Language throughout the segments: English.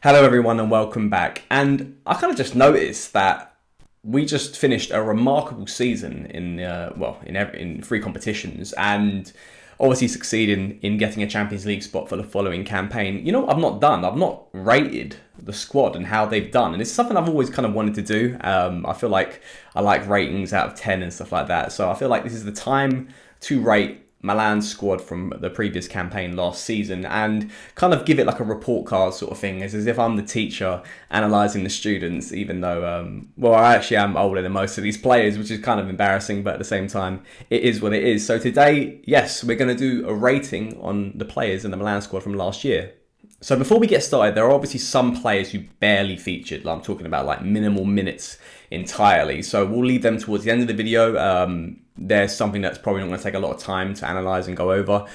Hello everyone and welcome back. And I kind of just noticed that we just finished a remarkable season in three competitions and obviously succeeding in getting a Champions League spot for the following campaign. You know what I've not done? I've not rated the squad and how they've done. And it's something I've always kind of wanted to do. I feel like I like ratings out of 10 and stuff like that. So I feel like this is the time to rate Milan's squad from the previous campaign last season and kind of give it like a report card sort of thing. It's as if I'm the teacher analysing the students, even though, I actually am older than most of these players, which is kind of embarrassing, but at the same time, it is what it is. So today, yes, we're going to do a rating on the players in the Milan squad from last year. So before we get started, there are obviously some players who barely featured. I'm talking about like minimal minutes entirely. So we'll leave them towards the end of the video. There's something that's probably not going to take a lot of time to analyse and go over.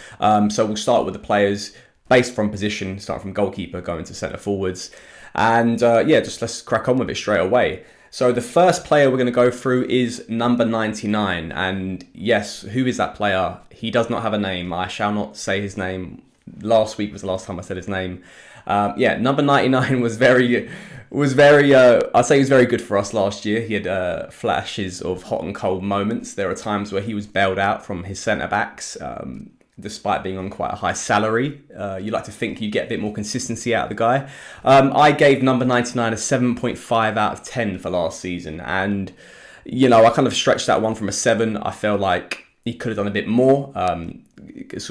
So we'll start with the players based from position, start from goalkeeper, going to centre forwards. And just let's crack on with it straight away. So the first player we're going to go through is number 99. And yes, who is that player? He does not have a name. I shall not say his name. Last week was the last time I said his name. Number 99 was very I'd say he was very good for us last year. He had flashes of hot and cold moments. There are times where he was bailed out from his centre-backs, despite being on quite a high salary. You like to think you get a bit more consistency out of the guy. I gave number 99 a 7.5 out of 10 for last season. And, I kind of stretched that one from a 7. I felt like he could have done a bit more,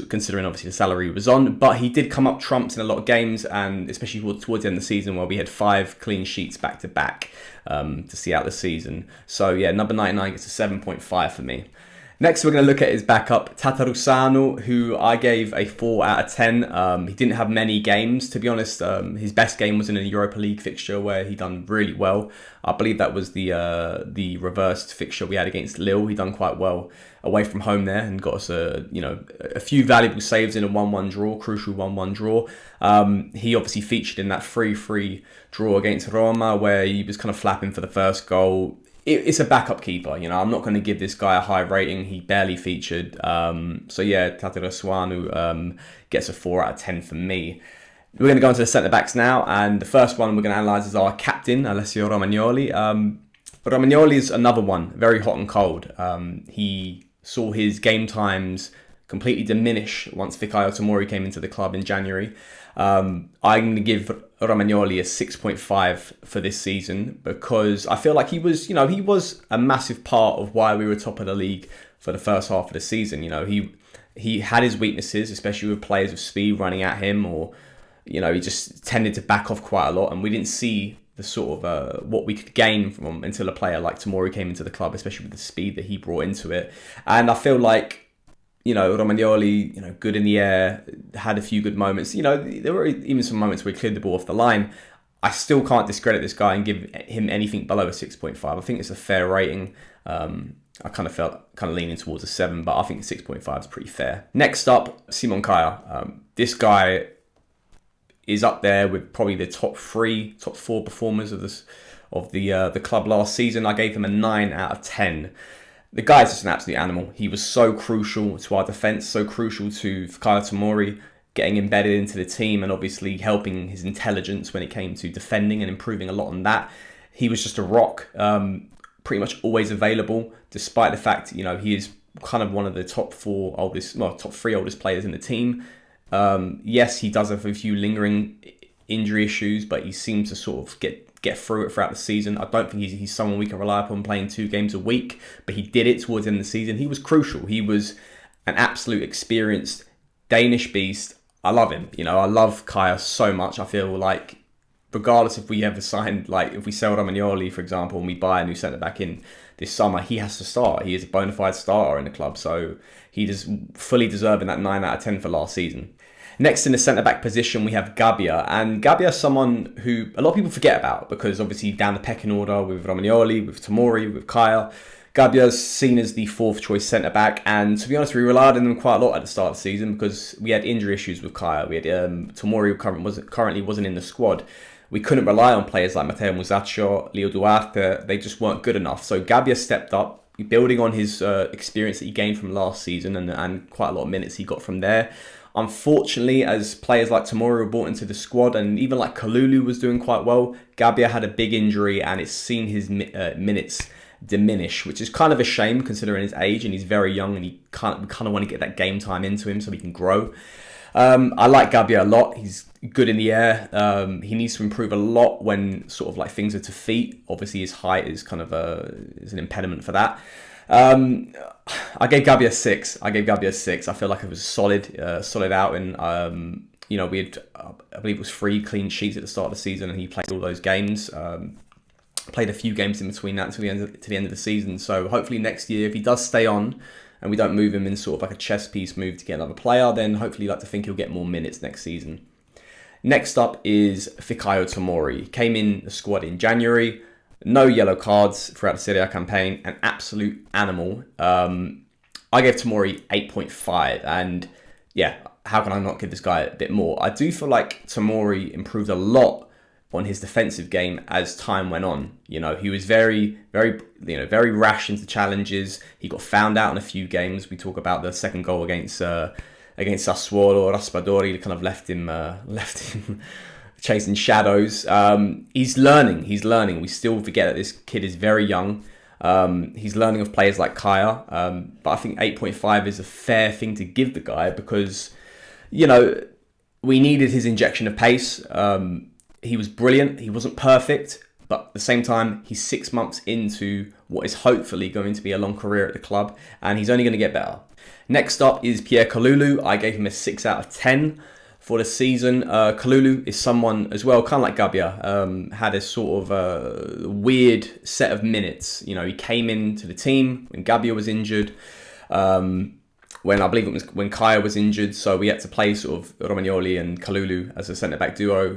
considering obviously the salary he was on. But he did come up trumps in a lot of games, and especially towards the end of the season where we had 5 clean sheets back to back to see out the season. So yeah, number 99 gets a 7.5 for me. Next, we're going to look at his backup, Tatarusanu, who I gave a 4 out of 10. He didn't have many games, to be honest. His best game was in a Europa League fixture where he done really well. I believe that was the reversed fixture we had against Lille. He done quite well away from home there and got us a few valuable saves in a 1-1 draw, crucial 1-1 draw. He obviously featured in that 3-3 draw against Roma where he was kind of flapping for the first goal. It's a backup keeper, I'm not going to give this guy a high rating. He barely featured. Tatarusanu gets a 4 out of 10 for me. We're going to go into the centre-backs now, and the first one we're going to analyse is our captain, Alexandre Romagnoli. Romagnoli is another one, very hot and cold. He saw his game times completely diminish once Fikayo Tomori came into the club in January. I'm going to give Romagnoli a 6.5 for this season because I feel like he was a massive part of why we were top of the league for the first half of the season. He had his weaknesses, especially with players of speed running at him, or he just tended to back off quite a lot, and we didn't see the sort of what we could gain from him until a player like Tomori came into the club, especially with the speed that he brought into it. And I feel like Romagnoli, good in the air, had a few good moments. There were even some moments where he cleared the ball off the line. I still can't discredit this guy and give him anything below a 6.5. I think it's a fair rating. I kind of leaning towards a 7, but I think 6.5 is pretty fair. Next up, Simon Kjaer. This guy is up there with probably the top 4 performers of the club last season. I gave him a 9 out of 10. The guy's just an absolute animal. He was so crucial to our defence, so crucial to Fikayo Tomori, getting embedded into the team and obviously helping his intelligence when it came to defending and improving a lot on that. He was just a rock, pretty much always available, despite the fact, he is kind of one of the top 3 oldest players in the team. Yes, he does have a few lingering injury issues, but he seems to sort of get through it throughout the season. I don't think he's someone we can rely upon playing 2 games a week, but he did it towards the end of the season. He was crucial. He was an absolute experienced Danish beast. I love him. I love Kjaer so much. I feel like regardless if we ever signed, like if we sell Romagnoli, for example, and we buy a new centre-back in this summer, he has to start. He is a bona fide starter in the club, so he is fully deserving that 9 out of 10 for last season. Next in the centre-back position, we have Gabriel. And Gabriel is someone who a lot of people forget about because obviously down the pecking order with Romagnoli, with Tomori, with Kjaer, Gabriel's seen as the 4th choice centre-back. And to be honest, we relied on him quite a lot at the start of the season because we had injury issues with Kjaer. We had Tomori, who currently wasn't in the squad. We couldn't rely on players like Matteo Musacchio, Leo Duarte. They just weren't good enough. So Gabriel stepped up, building on his experience that he gained from last season and quite a lot of minutes he got from there. Unfortunately, as players like Tomori were brought into the squad, and even like Kalulu was doing quite well, Gabriel had a big injury, and it's seen his minutes diminish, which is kind of a shame considering his age, and he's very young, and we kind of want to get that game time into him so he can grow. I like Gabriel a lot. He's good in the air. He needs to improve a lot when sort of like things are to feet. Obviously, his height is kind of is an impediment for that. I gave Gabriel a 6. I feel like it was a solid outing. We had, I believe it was 3 clean sheets at the start of the season, and he played all those games. Played a few games in between that to the end of the season. So hopefully next year, if he does stay on and we don't move him in sort of like a chess piece move to get another player, then hopefully like to think he'll get more minutes next season. Next up is Fikayo Tomori. Came in the squad in January. No yellow cards throughout the Serie A campaign. An absolute animal. I gave Tomori 8.5. And yeah, how can I not give this guy a bit more? I do feel like Tomori improved a lot on his defensive game as time went on. He was very rash into challenges. He got found out in a few games. We talk about the second goal against Sassuolo. Raspadori kind of left him chasing shadows. He's learning. We still forget that this kid is very young. He's learning of players like Kjaer. But I think 8.5 is a fair thing to give the guy because, we needed his injection of pace. He was brilliant. He wasn't perfect, but at the same time, he's 6 months into what is hopefully going to be a long career at the club, and he's only going to get better. Next up is Pierre Kalulu. I gave him a 6 out of 10 for the season. Kalulu is someone as well, kind of like Gabriel, had a sort of weird set of minutes. He came into the team when Gabriel was injured. When I believe it was when Kjaer was injured, so we had to play sort of Romagnoli and Kalulu as a centre-back duo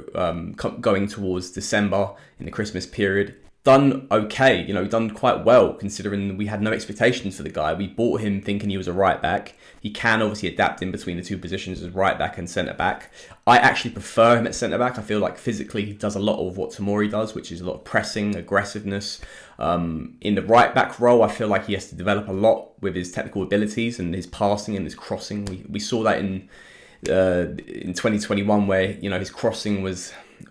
going towards December in the Christmas period. Done okay, done quite well considering we had no expectations for the guy. We bought him thinking he was a right-back. He can obviously adapt in between the two positions as right-back and centre-back. I actually prefer him at centre-back. I feel like physically he does a lot of what Tomori does, which is a lot of pressing, aggressiveness. In the right-back role, I feel like he has to develop a lot with his technical abilities and his passing and his crossing. We saw that in 2021 where, his crossing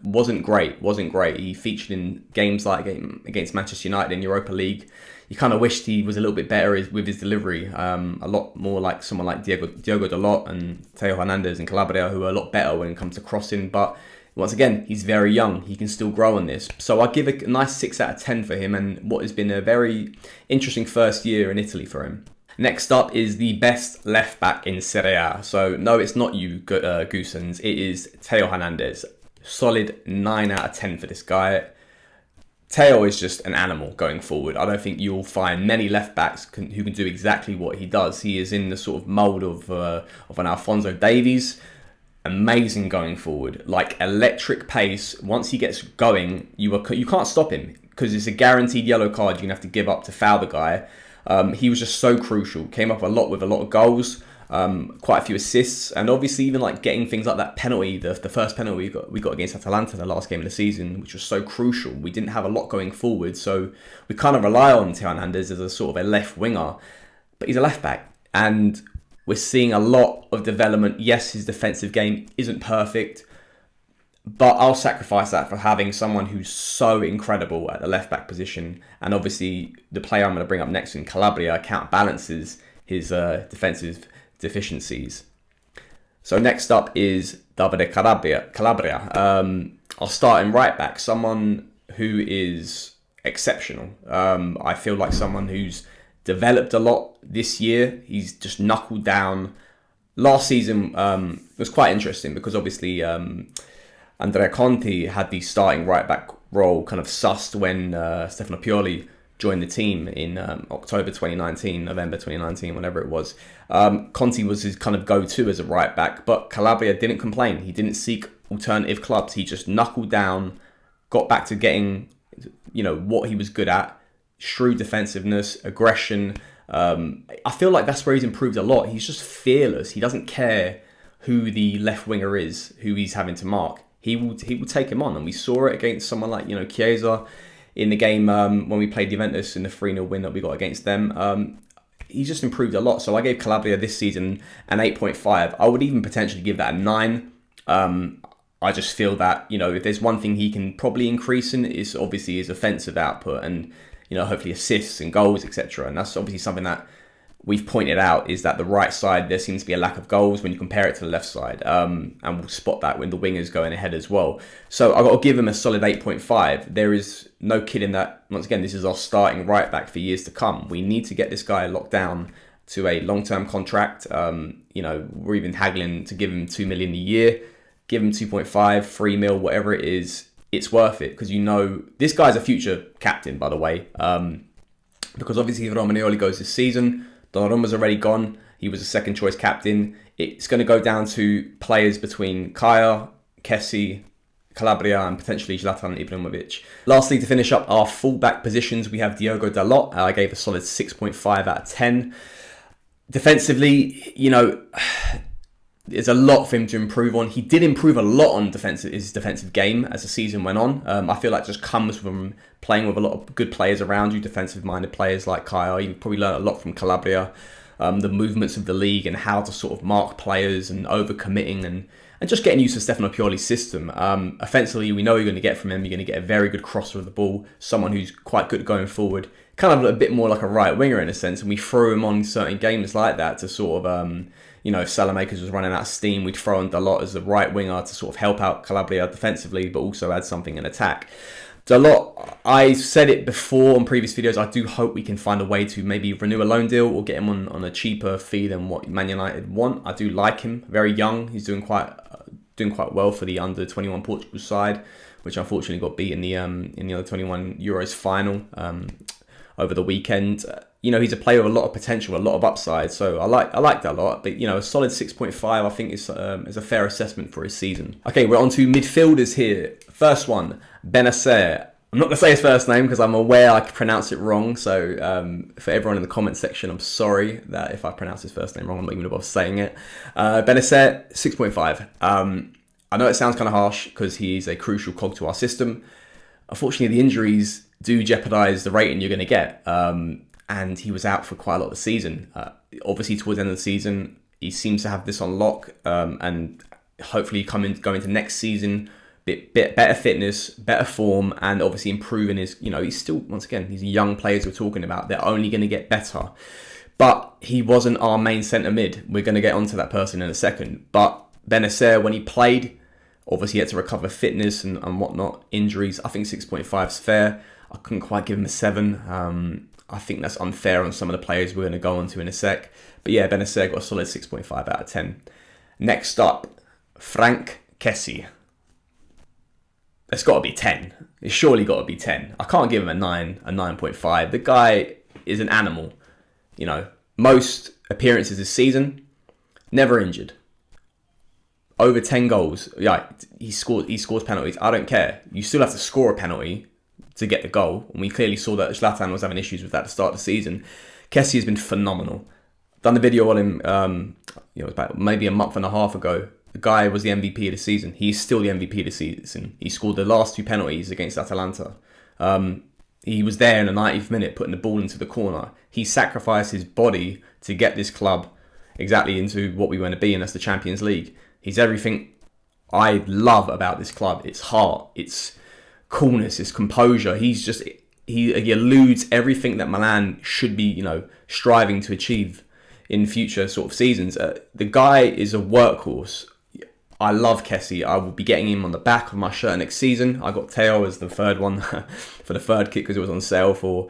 wasn't great. He featured in games like against Manchester United in Europa League. You kind of wished he was a little bit better with his delivery. A lot more like someone like Diogo Dalot and Theo Hernandez and Calabria, who are a lot better when it comes to crossing. But once again, he's very young. He can still grow on this. So I give a nice 6 out of 10 for him and what has been a very interesting first year in Italy for him. Next up is the best left back in Serie A. So no, it's not you, Goosens. It is Theo Hernandez. Solid 9 out of 10 for this guy. Theo is just an animal going forward. I don't think you'll find many left backs who can do exactly what he does. He is in the sort of mould of an Alphonso Davies. Amazing going forward, like electric pace. Once he gets going, you can't stop him because it's a guaranteed yellow card you're gonna have to give up to foul the guy. He was just so crucial. Came up with a lot of goals. Quite a few assists, and obviously even like getting things like that penalty, the first penalty we got against Atalanta the last game of the season, which was so crucial. We didn't have a lot going forward, so we kind of rely on Theo Hernandez as a sort of a left winger, but he's a left back, and we're seeing a lot of development. Yes, his defensive game isn't perfect, but I'll sacrifice that for having someone who's so incredible at the left back position, and obviously the player I'm going to bring up next in Calabria counterbalances his defensive deficiencies. So next up is Davide Calabria. I'll start in right back, someone who is exceptional. I feel like someone who's developed a lot this year. He's just knuckled down. Last season was quite interesting because obviously Andrea Conti had the starting right back role kind of sussed when Stefano Pioli joined the team in November 2019, whenever it was. Conti was his kind of go-to as a right back, but Calabria didn't complain. He didn't seek alternative clubs. He just knuckled down, got back to getting, what he was good at. Shrewd defensiveness, aggression. I feel like that's where he's improved a lot. He's just fearless. He doesn't care who the left winger is, who he's having to mark. He will take him on, and we saw it against someone like Chiesa in the game when we played Juventus in the 3-0 win that we got against them. he's just improved a lot. So I gave Calabria this season an 8.5. I would even potentially give that a 9. I just feel that, if there's one thing he can probably increase in, is obviously his offensive output and, hopefully assists and goals, etc. And that's obviously something that we've pointed out, is that the right side, there seems to be a lack of goals when you compare it to the left side. And we'll spot that when the wingers going ahead as well. So I've got to give him a solid 8.5. There is no kidding that, once again, this is our starting right back for years to come. We need to get this guy locked down to a long-term contract. We're even haggling to give him 2 million a year. Give him 2.5, 3 mil, whatever it is. It's worth it, because this guy's a future captain, by the way. Because obviously if Romagnoli goes this season, Donnarumma's already gone. He was a second choice captain. It's going to go down to players between Kjaer, Kessie, Calabria, and potentially Zlatan Ibrahimovic. Lastly, to finish up our fullback positions, we have Diogo Dalot. I gave a solid 6.5 out of 10. Defensively, there's a lot for him to improve on. He did improve a lot on his defensive game as the season went on. I feel like it just comes from playing with a lot of good players around you, defensive-minded players like Kjaer. You probably learned a lot from Calabria, the movements of the league and how to sort of mark players and over-committing and just getting used to Stefano Pioli's system. Offensively, we know you're going to get from him. You're going to get a very good crosser of the ball, someone who's quite good going forward, kind of a bit more like a right winger in a sense. And we throw him on certain games like that to sort of... if Salamakers was running out of steam, we'd throw in Dalot as a right winger to sort of help out Calabria defensively, but also add something in attack. Dalot, I said it before on previous videos, I do hope we can find a way to maybe renew a loan deal or get him on a cheaper fee than what Man United want. I do like him, very young. He's doing quite well for the under-21 Portugal side, which unfortunately got beat in the under-21 Euros final over the weekend. He's a player with a lot of potential, a lot of upside. So I like that a lot. But, a solid 6.5, I think is a fair assessment for his season. Okay, we're on to midfielders here. First one, Bennacer. I'm not going to say his first name because I'm aware I could pronounce it wrong. So for everyone in the comment section, I'm sorry that if I pronounce his first name wrong, I'm not even going to bother saying it. Bennacer, 6.5. I know it sounds kind of harsh because he's a crucial cog to our system. Unfortunately, the injuries do jeopardise the rating you're going to get. And he was out for quite a lot of the season. Obviously, towards the end of the season, he seems to have this on lock, and hopefully go into next season, bit better fitness, better form, and obviously improving his. He's still, once again, these young players we're talking about. They're only going to get better, but he wasn't our main centre mid. We're going to get onto that person in a second. But Bennacer, when he played, obviously he had to recover fitness and whatnot, injuries. I think 6.5 is fair. I couldn't quite give him a 7. I think that's unfair on some of the players we're going to go on to in a sec. But yeah, Bennacer got a solid 6.5 out of 10. Next up, Franck Kessie. It's got to be 10. It's surely got to be 10. I can't give him a 9, a 9.5. The guy is an animal. Most appearances this season, never injured. Over 10 goals. Yeah, he scores penalties. I don't care. You still have to score a penalty to get the goal, and we clearly saw that Zlatan was having issues with that at the start of the season. Kessie has been phenomenal. Done the video on him, it was about maybe a month and a half ago. The guy was the MVP of the season. He's still the MVP of the season. He scored the last 2 penalties against Atalanta. He was there in the 90th minute, putting the ball into the corner. He sacrificed his body to get this club exactly into what we want to be, and that's the Champions League. He's everything I love about this club. It's heart, it's coolness, his composure. He eludes everything that Milan should be, striving to achieve in future sort of seasons. The guy is a workhorse. I love Kessie. I will be getting him on the back of my shirt next season. I got Teo as the third one for the third kit because it was on sale for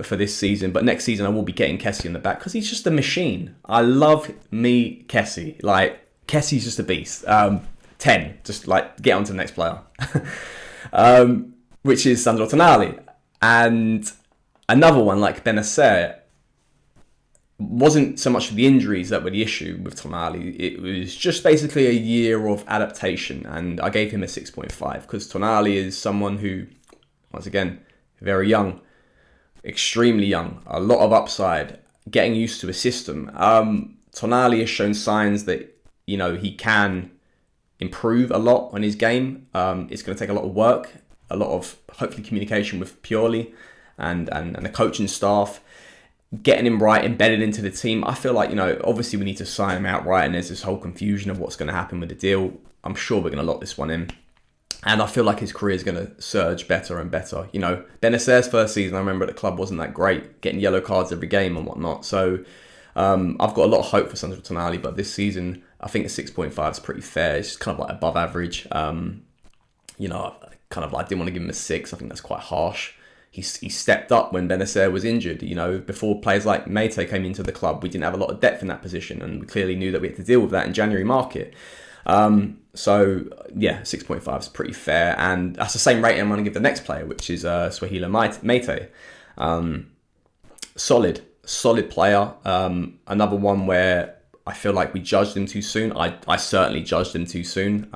this season. But next season I will be getting Kessie on the back because he's just a machine. I love me Kessie. Kessie's just a beast. 10. Just get on to the next player. Which is Sandro Tonali. And another one like Bennacer wasn't so much the injuries that were the issue with Tonali. It was just basically a year of adaptation, and I gave him a 6.5 because Tonali is someone who, once again, very young, extremely young, a lot of upside, getting used to a system. Tonali has shown signs that he can improve a lot on his game. It's going to take a lot of work, a lot of hopefully communication with Pioli and the coaching staff. getting him right, embedded into the team. I feel like, obviously we need to sign him outright, and there's this whole confusion of what's going to happen with the deal. I'm sure we're going to lock this one in. And I feel like his career is going to surge better and better. Bennacer's first season, I remember at the club, wasn't that great, getting yellow cards every game and whatnot. So I've got a lot of hope for Sandro Tonali, but this season, I think a 6.5 is pretty fair. It's just kind of like above average. I didn't want to give him a 6. I think that's quite harsh. He stepped up when Bennacer was injured. Before players like Meite came into the club, we didn't have a lot of depth in that position, and we clearly knew that we had to deal with that in January market. 6.5 is pretty fair, and that's the same rating I'm going to give the next player, which is Swahili Meite. Solid player. Another one where I feel like we judged him too soon. I certainly judged him too soon.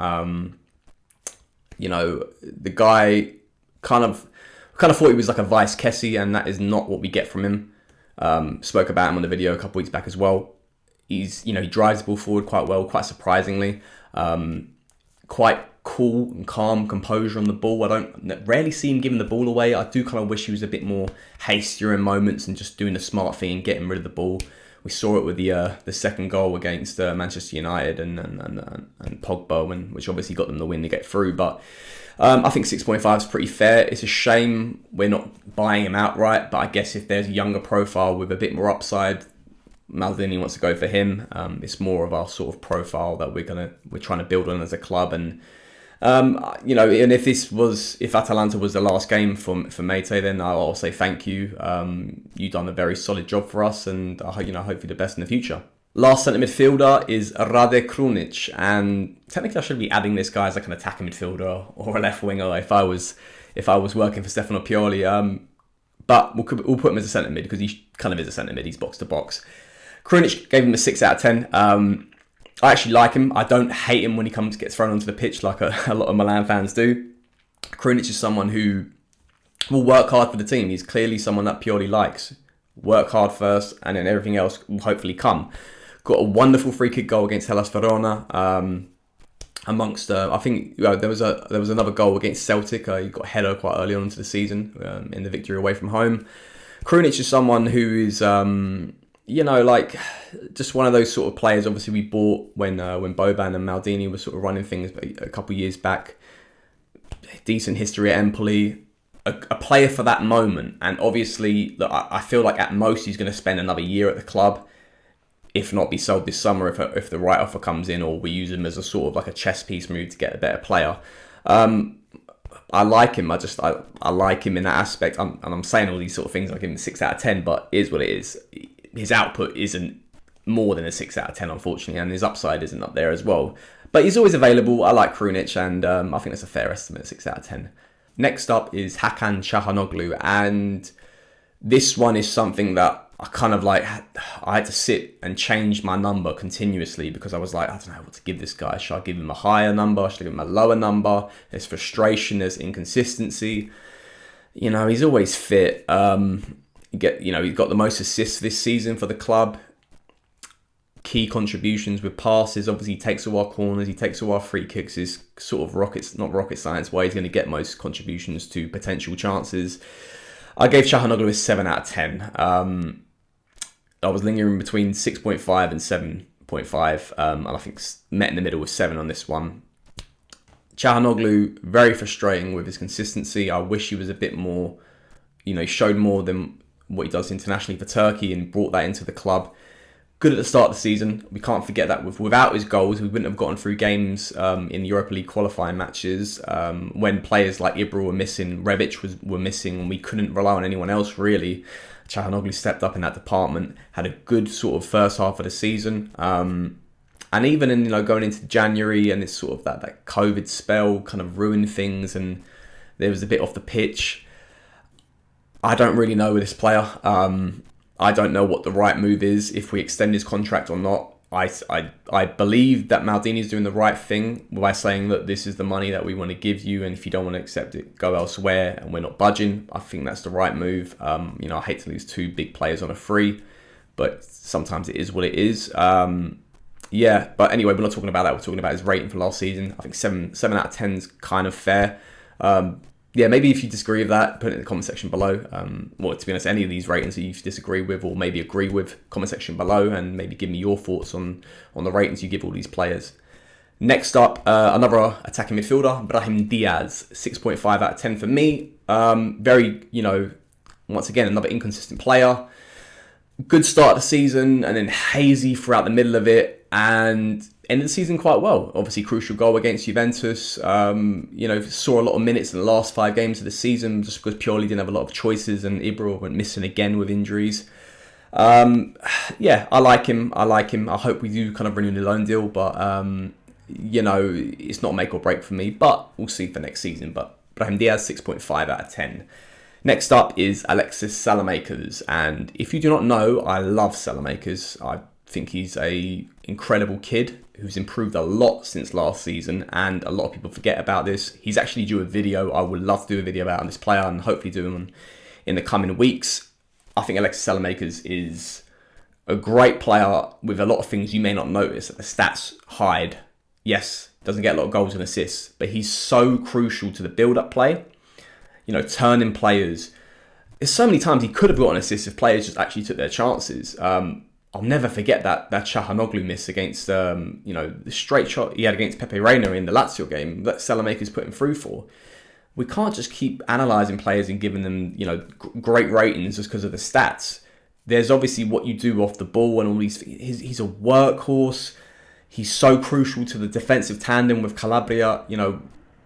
The guy kind of thought he was like a vice Kessie, and that is not what we get from him. Spoke about him on the video a couple weeks back as well. He drives the ball forward quite well, quite surprisingly. Quite cool and calm composure on the ball. I don't rarely see him giving the ball away. I do kind of wish he was a bit more hastier in moments and just doing the smart thing and getting rid of the ball. We saw it with the second goal against Manchester United and Pogba, which obviously got them the win to get through. But I think 6.5 is pretty fair. It's a shame we're not buying him outright, but I guess if there's a younger profile with a bit more upside, Maldini wants to go for him. It's more of our sort of profile that we're trying to build on as a club, and and if Atalanta was the last game for Meite, then I'll say thank you. You've done a very solid job for us, and I hope for the best in the future. Last centre midfielder is Rade Krunic, and technically I should be adding this guy as like an attacking midfielder or a left winger if I was working for Stefano Pioli. But we'll put him as a centre mid because he kind of is a centre mid. He's box to box. Krunic gave him a 6 out of 10. I actually like him. I don't hate him when he gets thrown onto the pitch like a lot of Milan fans do. Krunic is someone who will work hard for the team. He's clearly someone that Pioli likes. Work hard first, and then everything else will hopefully come. Got a wonderful free kick goal against Hellas Verona. Amongst, I think there was another goal against Celtic. He got a header quite early on into the season in the victory away from home. Krunic is someone who is, just one of those sort of players. Obviously, we bought when Boban and Maldini were sort of running things a couple of years back. Decent history at Empoli. A player for that moment, and obviously, look, I feel like at most he's going to spend another year at the club. If not be sold this summer, if the right offer comes in, or we use him as a sort of like a chess piece move to get a better player. I like him. I like him in that aspect. And I'm saying all these sort of things. I give him a 6 out of 10, but it is what it is. His output isn't more than a 6 out of 10, unfortunately, and his upside isn't up there as well. But he's always available. I like Krunic, and I think that's a fair estimate, 6 out of 10. Next up is Hakan Çalhanoğlu, and this one is something that I kind of like, I had to sit and change my number continuously because I was like, I don't know what to give this guy. Should I give him a higher number? Should I give him a lower number? There's frustration, there's inconsistency. He's always fit. He's got the most assists this season for the club. Key contributions with passes. Obviously, he takes all our corners, he takes all our free kicks. Is sort of not rocket science why he's going to get most contributions to potential chances. I gave Çalhanoğlu a 7 out of 10. I was lingering between 6.5 and 7.5, and I think met in the middle with 7 on this one. Çalhanoğlu, very frustrating with his consistency. I wish he was a bit more, he showed more than what he does internationally for Turkey and brought that into the club. Good at the start of the season. We can't forget that without his goals, we wouldn't have gotten through games in Europa League qualifying matches when players like Ibra were missing, Rebic were missing, and we couldn't rely on anyone else really. Çalhanoğlu stepped up in that department, had a good sort of first half of the season, and even in going into January and it's sort of that COVID spell kind of ruined things, and there was a bit off the pitch. I don't really know with this player. I don't know what the right move is, if we extend his contract or not. I believe that Maldini is doing the right thing by saying that this is the money that we want to give you, and if you don't want to accept it, go elsewhere, and we're not budging. I think that's the right move. I hate to lose 2 big players on a free, but sometimes it is what it is. But anyway, we're not talking about that. We're talking about his rating for last season. I think 7 out of 10 is kind of fair. yeah, maybe if you disagree with that, put it in the comment section below. Well, to be honest, any of these ratings that you disagree with or maybe agree with, comment section below, and maybe give me your thoughts on the ratings you give all these players. Next up, another attacking midfielder, Brahim Diaz, 6.5 out of 10 for me. Very, once again, another inconsistent player. Good start of the season, and then hazy throughout the middle of it, and ended the season quite well. Obviously, crucial goal against Juventus. Saw a lot of minutes in the last 5 games of the season just because Pioli didn't have a lot of choices, and Ibra went missing again with injuries. I like him. I hope we do kind of renew the loan deal, but it's not make or break for me. But we'll see for next season. But Brahim Diaz, 6.5 out of 10. Next up is Alexis Salamakers, and if you do not know, I love Salamakers. I think he's a incredible kid who's improved a lot since last season, and a lot of people forget about this. He's actually due a video. I would love to do a video about this player and hopefully do him in the coming weeks. I think Alexis Salamakers is a great player with a lot of things you may not notice that the stats hide. Yes, doesn't get a lot of goals and assists, but he's so crucial to the build-up play. Turning players. There's so many times he could have got an assist if players just actually took their chances. I'll never forget that Oglu miss against, the straight shot he had against Pepe Reina in the Lazio game that Salamakers put him through for. We can't just keep analysing players and giving them, great ratings just because of the stats. There's obviously what you do off the ball and all these. He's a workhorse. He's so crucial to the defensive tandem with Calabria.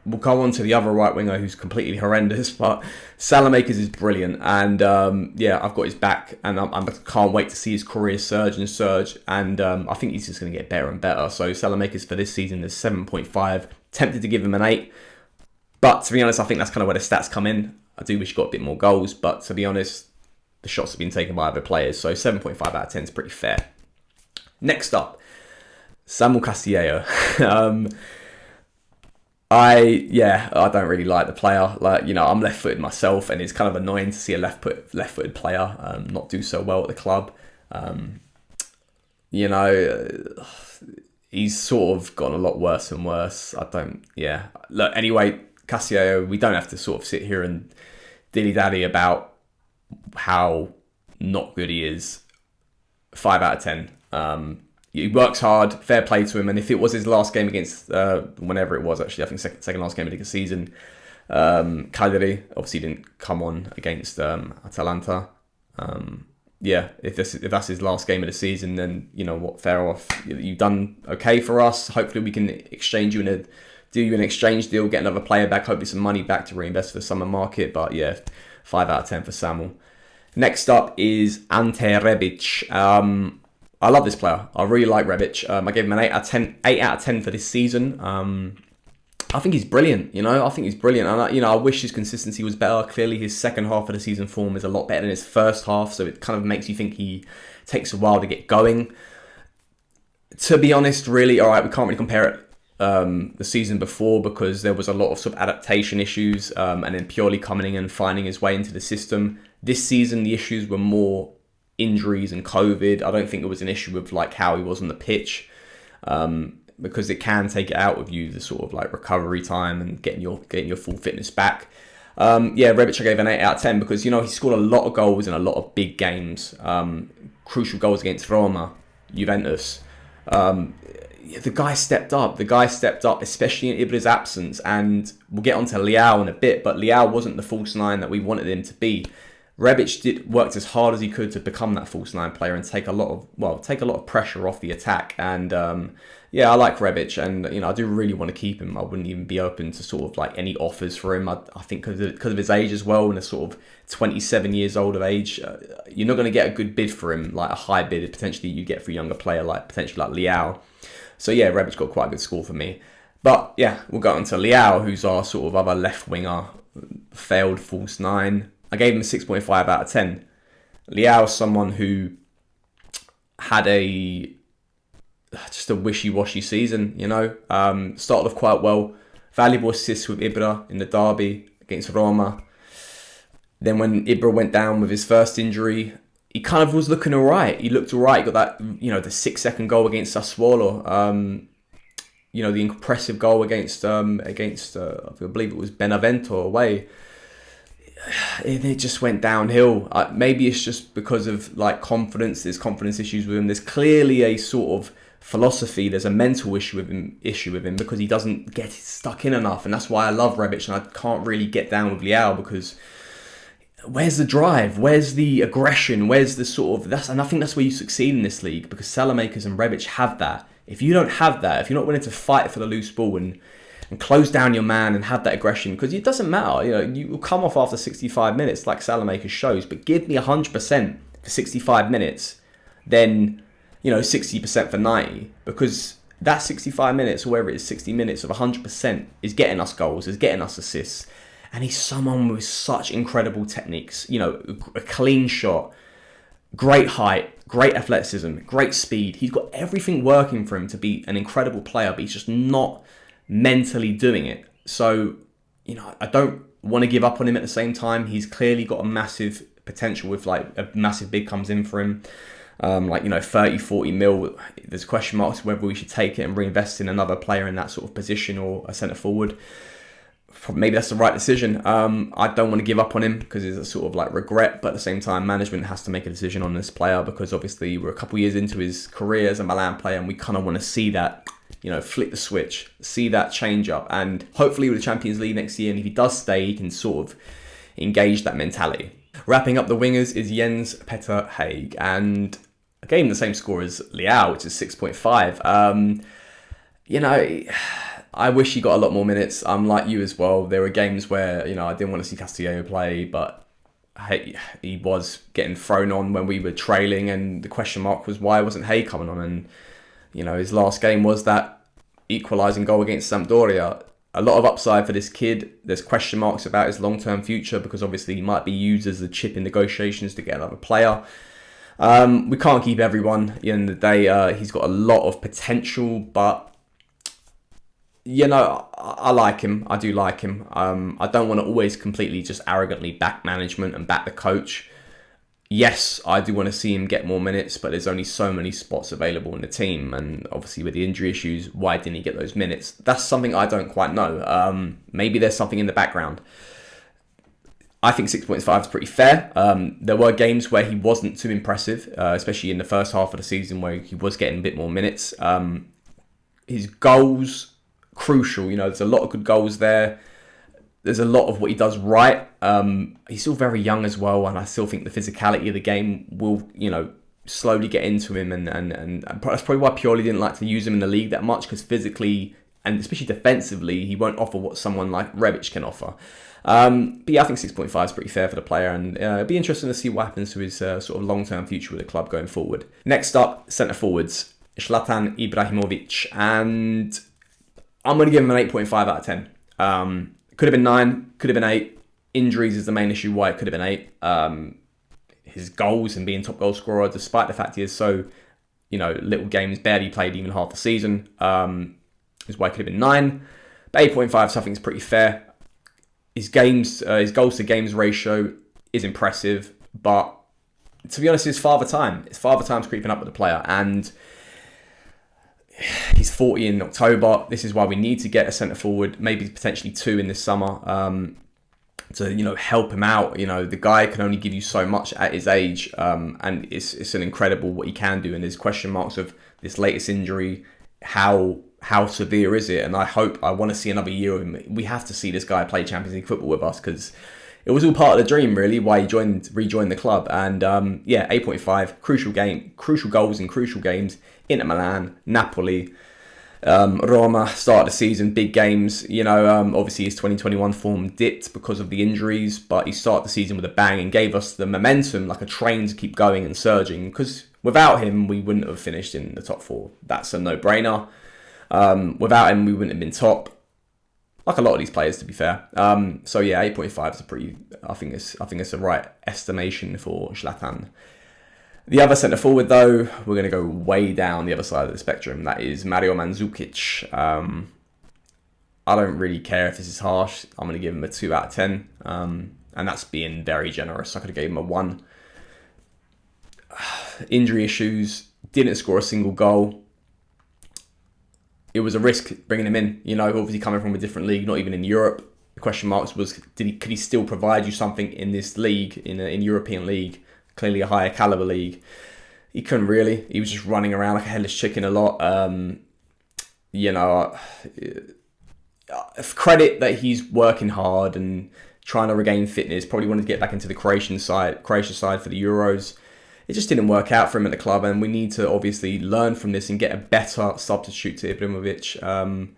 We'll go on to the other right winger who's completely horrendous, but Salamakers is brilliant, and I've got his back, and I can't wait to see his career surge, and I think he's just going to get better and better. So Salamakers for this season is 7.5. Tempted to give him an 8, but to be honest, I think that's kind of where the stats come in. I do wish he got a bit more goals, but to be honest, the shots have been taken by other players, so 7.5 out of 10 is pretty fair. Next up, Samuel Cassio. I don't really like the player. I'm left-footed myself, and it's kind of annoying to see a left-footed player not do so well at the club. He's sort of gotten a lot worse and worse. Look, anyway, Cassio, we don't have to sort of sit here and dilly-dally about how not good he is. 5 out of 10. He works hard, fair play to him, and if it was his last game against, whenever it was actually, I think second last game of the season, Kjaer obviously didn't come on against Atalanta. If that's his last game of the season, then fair off. You've done okay for us. Hopefully we can exchange you do you an exchange deal, get another player back, hopefully some money back to reinvest for the summer market. But 5 out of 10 for Samuel. Next up is Ante Rebic. I love this player. I really like Rebic. I gave him an 8 out of 10 for this season. I think he's brilliant. And I wish his consistency was better. Clearly, his second half of the season form is a lot better than his first half, so it kind of makes you think he takes a while to get going. To be honest, really, all right, we can't really compare it the season before because there was a lot of sort of adaptation issues, and then Pioli coming in and finding his way into the system. This season, the issues were more injuries and COVID. I don't think it was an issue with how he was on the pitch, because it can take it out of you, the sort of recovery time and getting your full fitness back. Rebic I gave an 8 out of 10 because he scored a lot of goals in a lot of big games, crucial goals against Roma, Juventus. The guy stepped up, especially in Ibra's absence, and we'll get onto Liao in a bit, but Liao wasn't the false 9 that we wanted him to be. Rebic worked as hard as he could to become that false 9 player and take a lot of pressure off the attack. And I like Rebic, and I do really want to keep him. I wouldn't even be open to sort of any offers for him. I think because of his age as well, and a sort of 27 years old of age, you're not going to get a good bid for him, a high bid potentially you get for a younger player potentially like Liao. So Rebic got quite a good score for me. But we'll go on to Liao, who's our sort of other left winger, failed false 9. I gave him a 6.5 out of 10. Liao is someone who had just a wishy-washy season, started off quite well. Valuable assists with Ibra in the derby against Roma. Then when Ibra went down with his first injury, he kind of was looking alright. He looked alright. Got that, the 6-second goal against Sassuolo. the impressive goal against I believe it was Benevento away. It just went downhill. Maybe it's just because of like confidence. There's confidence issues with him. There's clearly a sort of philosophy. There's a mental issue with him because he doesn't get stuck in enough, and that's why I love Rebic, and I can't really get down with Liao because where's the drive? Where's the aggression? Where's the sort of and I think that's where you succeed in this league because salamakers and Rebic have that. If you don't have that, if you're not willing to fight for the loose ball and close down your man and have that aggression, because it doesn't matter, you will come off after 65 minutes like Salamakers shows, but give me 100% for 65 minutes, then 60% for 90, because that 65 minutes or whatever it is, 60 minutes of 100% is getting us goals, is getting us assists, and he's someone with such incredible techniques, a clean shot, great height, great athleticism, great speed. He's got everything working for him to be an incredible player, but he's just not mentally doing it. So, I don't want to give up on him at the same time. He's clearly got a massive potential if like a massive bid comes in for him. 30, 40 mil. There's question marks whether we should take it and reinvest in another player in that sort of position or a centre forward. Maybe that's the right decision. I don't want to give up on him because it's a sort of like regret, but at the same time, management has to make a decision on this player because obviously we're a couple of years into his career as a Milan player and we kind of want to see that, flick the switch, see that change up, and hopefully with the Champions League next year, and if he does stay, he can sort of engage that mentality. Wrapping up the wingers is Jens Petter Haig, and again the same score as Liao, which is 6.5. I wish he got a lot more minutes. I'm like you as well. There were games where, I didn't want to see Cassio play, but he was getting thrown on when we were trailing, and the question mark was why wasn't Hay coming on? And, his last game was that equalising goal against Sampdoria. A lot of upside for this kid. There's question marks about his long-term future because obviously he might be used as a chip in negotiations to get another player. We can't keep everyone. At the end of the day, he's got a lot of potential, but I like him. I do like him. I don't want to always completely just arrogantly back management and back the coach. Yes, I do want to see him get more minutes, but there's only so many spots available in the team. And obviously with the injury issues, why didn't he get those minutes? That's something I don't quite know. Maybe there's something in the background. I think 6.5 is pretty fair. There were games where he wasn't too impressive, especially in the first half of the season where he was getting a bit more minutes. His goals, crucial. There's a lot of good goals there. There's a lot of what he does right. He's still very young as well, and I still think the physicality of the game will, slowly get into him, and that's probably why Pioli didn't like to use him in the league that much, because physically and especially defensively, he won't offer what someone like Rebic can offer. But yeah, I think 6.5 is pretty fair for the player, and it'd be interesting to see what happens to his sort of long-term future with the club going forward. Next up, centre forwards, Zlatan Ibrahimovic, and I'm going to give him an 8.5 out of 10. Could have been 9, could have been 8. Injuries is the main issue why it could have been 8. His goals and being top goal scorer, despite the fact he is so, little games, barely played even half the season, is why it could have been 9. But 8.5, so I think it's pretty fair. His goals to games ratio is impressive, but to be honest, his father time's creeping up with the player, and he's 40 in October. This is why we need to get a centre forward, maybe potentially 2 in this summer, to help him out. The guy can only give you so much at his age, and it's an incredible what he can do. And there's question marks of this latest injury, how severe is it? And I want to see another year of him. We have to see this guy play Champions League football with us, because it was all part of the dream, really, why he rejoined the club. And 8.5, crucial goals in crucial games. Inter Milan, Napoli, Roma, start of the season, big games. Obviously his 2021 form dipped because of the injuries, but he started the season with a bang and gave us the momentum, like a train, to keep going and surging. Because without him, we wouldn't have finished in the top 4. That's a no-brainer. Without him, we wouldn't have been top. Like a lot of these players, to be fair. 8.5 is a pretty. I think it's a right estimation for Zlatan. The other centre forward, though, we're going to go way down the other side of the spectrum. That is Mario Mandzukic. I don't really care if this is harsh. I'm going to give him a 2 out of 10, and that's being very generous. I could have gave him a 1. Injury issues, didn't score a single goal. it was a risk bringing him in. You know, obviously coming from a different league, not even in Europe. The question marks was, could he still provide you something in this league, in European league, clearly a higher caliber league? He couldn't really. He was just running around like a headless chicken a lot. You know, credit that he's working hard and trying to regain fitness. Probably wanted to get back into the Croatia side for the Euros. It just didn't work out for him at the club, and we need to obviously learn from this and get a better substitute to Ibrahimovic.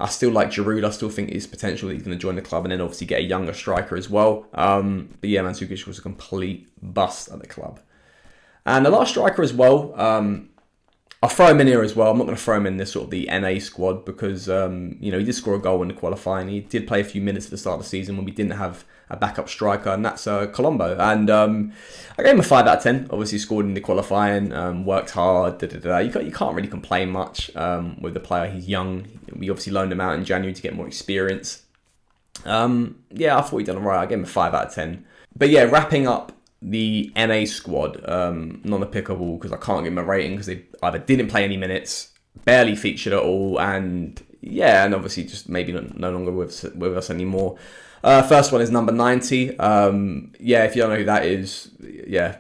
I still like Giroud. I still think there's potential that he's going to join the club, and then obviously get a younger striker as well. But yeah, mandzukic was a complete bust at the club. And the last striker as well, I'll throw him in here as well. I'm not going to throw him in this sort of the NA squad because, you know, he did score a goal in the qualifying. He did play a few minutes at the start of the season when we didn't have a backup striker, and that's Colombo. And I gave him a 5 out of 10. Obviously scored in the qualifying, worked hard, You can't really complain much with the player. He's young. We obviously loaned him out in January to get more experience. Yeah, I thought he'd done all right. I gave him a 5 out of 10. But yeah, wrapping up the NA squad, non-applicable because I can't give them a rating because they either didn't play any minutes, barely featured at all, and yeah, and obviously just maybe no longer with us anymore. First one is number 90. Yeah, if you don't know who that is, yeah,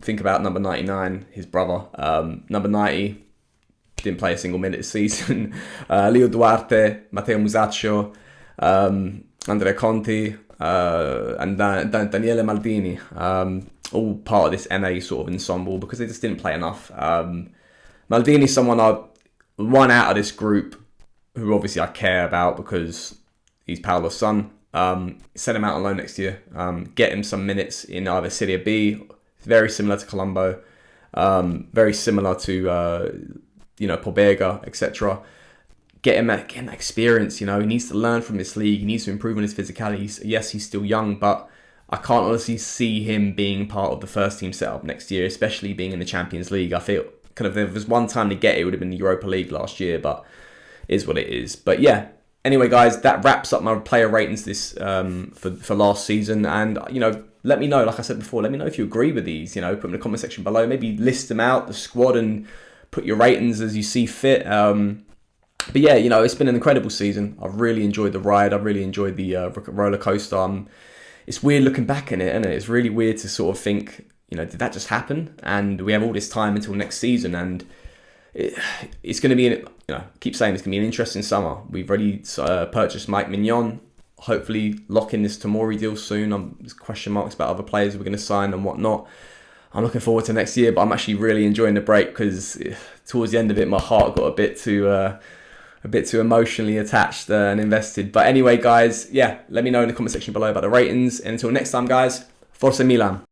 think about number 99, his brother. Number 90 didn't play a single minute this season. Leo Duarte, Matteo Musacchio, Andrea Conti, and Daniele Maldini, all part of this NA sort of ensemble because they just didn't play enough. Maldini's someone one out of this group who obviously I care about because he's Paolo's son. Send him out on loan next year. Get him some minutes in either Serie B. Very similar to Colombo. Very similar to Pobega, etc. Get him that experience. You know, he needs to learn from this league. He needs to improve on his physicality. Yes, he's still young, but I can't honestly see him being part of the first team setup next year, especially being in the Champions League. I feel kind of if there was one time to get it, it would have been the Europa League last year, but it is what it is. But yeah. Anyway, guys, that wraps up my player ratings this for last season. And, you know, let me know, like I said before, let me know if you agree with these. You know, put them in the comment section below. Maybe list them out, the squad, and put your ratings as you see fit. But yeah, you know, it's been an incredible season. I've really enjoyed the ride. I've really enjoyed the roller coaster. It's weird looking back in it, isn't it? It's really weird to sort of think, you know, did that just happen? And we have all this time until next season, and it's going to be, keep saying it's going to be an interesting summer. We've already purchased Mike Mignon. Hopefully lock in this Tomori deal soon. There's question marks about other players we're going to sign and whatnot. I'm looking forward to next year, but I'm actually really enjoying the break because towards the end of it, my heart got a bit too emotionally attached and invested. But anyway, guys, yeah, let me know in the comment section below about the ratings. And until next time, guys, Forza Milan.